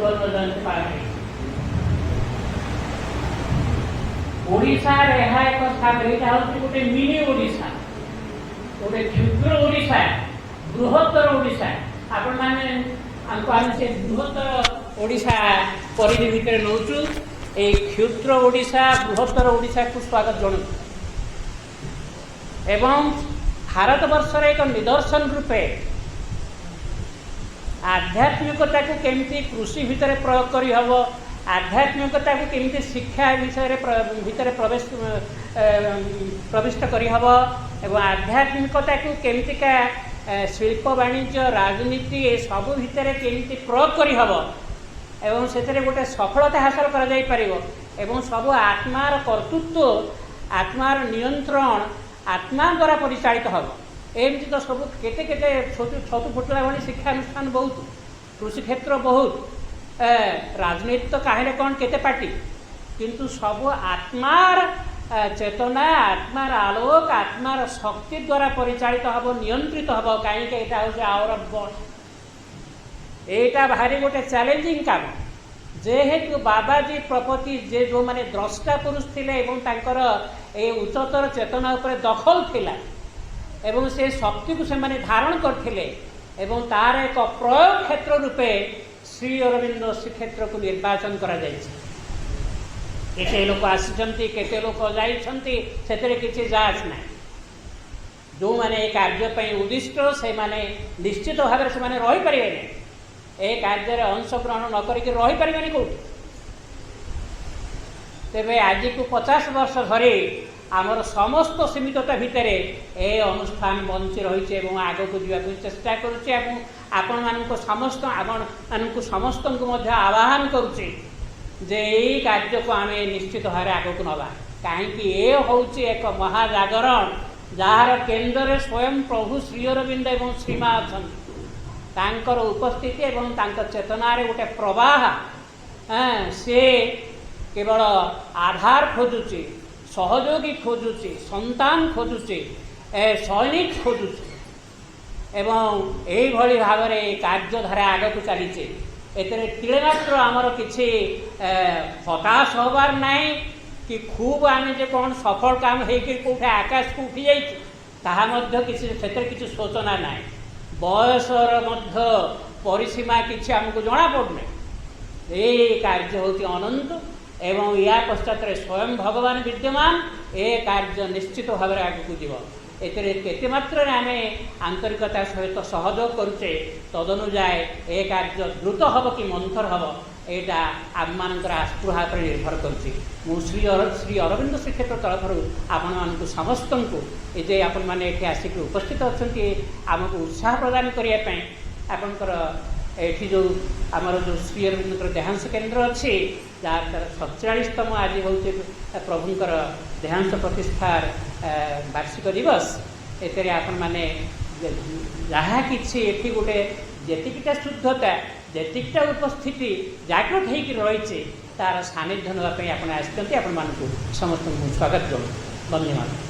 स्वर्ण जयंती पालन ओडिशा यह एक स्थान यहाँ गोटे मिनी ओडिशा गोटे क्षुद्र ओडिशा बृहत्तर ओडिशा आपण मैंने आम से बृहत्तर ओडिशा परिधि भितर नौचु ए क्षुद्र ओडिशा बृहत्तर ओडिशा को स्वागत जनाऊँ एवं भारत वर्षर एक निदर्शन रूपे आध्यात्मिकता को केमती कृषि भितर प्रयोग करी हब आध्यात्मिकता को केमती शिक्षा विषय भितर प्रविष्ट करी हब एवं आध्यात्मिकता को केमतीका शिल्प वाणिज्य राजनीति ए सबू भितर केमती प्रयोग करी हब एवं से गोटे सफलता हासिल करा जाई परिबो एवं सब आत्मार कर्तृत्व आत्मार नियंत्रण आत्मा द्वारा परिचालित हम एमती तो सब केते केते छतु फुटला भाई शिक्षानुष्ठान बहुत कृषि क्षेत्र बहुत राजनीति तो कहे कौन केते पार्टी किंतु सब आत्मार चेतना आत्मार आलोक आत्मार शक्ति द्वारा परिचालित हम नियंत्रित हम कहीं आवर एटा भारी गोटे चैलेंजिंग काम जेहेतु बाबाजी प्रपति जे जो माने द्रष्टा पुरुष थिले एवं तांकर ए उच्चतर चेतना उपरे दखल थिला एवं से शक्ति को से माने धारण करथिले एवं तार एक प्रयोग क्षेत्र रूपे श्री अरविंद श्रीक्षेत्र को निर्वाचन करा जायछि केते लोक आसिछंती केते लोक जाइछंती सेतरे किछि जाच नै जो माने ए कार्य पई उद्दिष्ट से माने निश्चित भाव से माने रहि परिबे नै ए कार्य अंशग्रहण न करिक रही पारे कौट तेरे आज को 50 वर्ष धरी आमर समस्त सीमितता भितर ए अनुष्ठान बंची रही आग को जावाक चेष्टा करुचे आपण मानक समस्त आपण समस्त को आह्वान करुचे जे यही कार्य को आम निश्चित भाव आग को नवा कहीं ए हूँ एक महाजागरण जार केन्द्र स्वयं प्रभु श्री अरविंद एवं श्रीमा अच्छा तांकर उपस्थिति एवं तांकर चेतनार गोटे प्रवाह से केवल आधार खोजुची सहयोगी खोजुची संतान खोजुची सैनिक खोजुची एवं यही भाव में कार्यधारा आग को चलीचे एते तिले मात्र आमर किसी हताश होबार नाई कि खूब आम जे कौन सफल काम होटे आकाश को उठी जाए किसी सूचना नाई बयसर मध्य परिसीमा किसी आमको जना पड़ना ये कार्य हूँ अनंत एवं या पश्चात स्वयं भगवान विद्यमान ए कार्य निश्चित भाव में आगे जीव एते मात्र आम आंतरिकता सहित सहयोग करुचे तदनुजाए ए कार्य द्रुत हम कि मंथर हम यहाँ आम मानकर आस्पृहा पर निर्भर करुच्ची श्री अरविंद श्रीक्षेत्र तरफ आपण मानक समस्त को ये आपण मैंने आसिक उपस्थित अच्छा आमको उत्साह प्रदान करने आपणकर एठी जो आमर जो श्री अरविंद देहांश केन्द्र अच्छी जार 47तम आज हूँ प्रभुंकर देहांश प्रतिष्ठार वार्षिक दिवस एते आपण मैंने जहाँ कि गोटे जेतिकटा शुद्धता जेतिकटा उपस्थिति जागृत होकर रही तार सानिध्य नापी आप आसमें समस्त स्वागत करूँ धन्यवाद।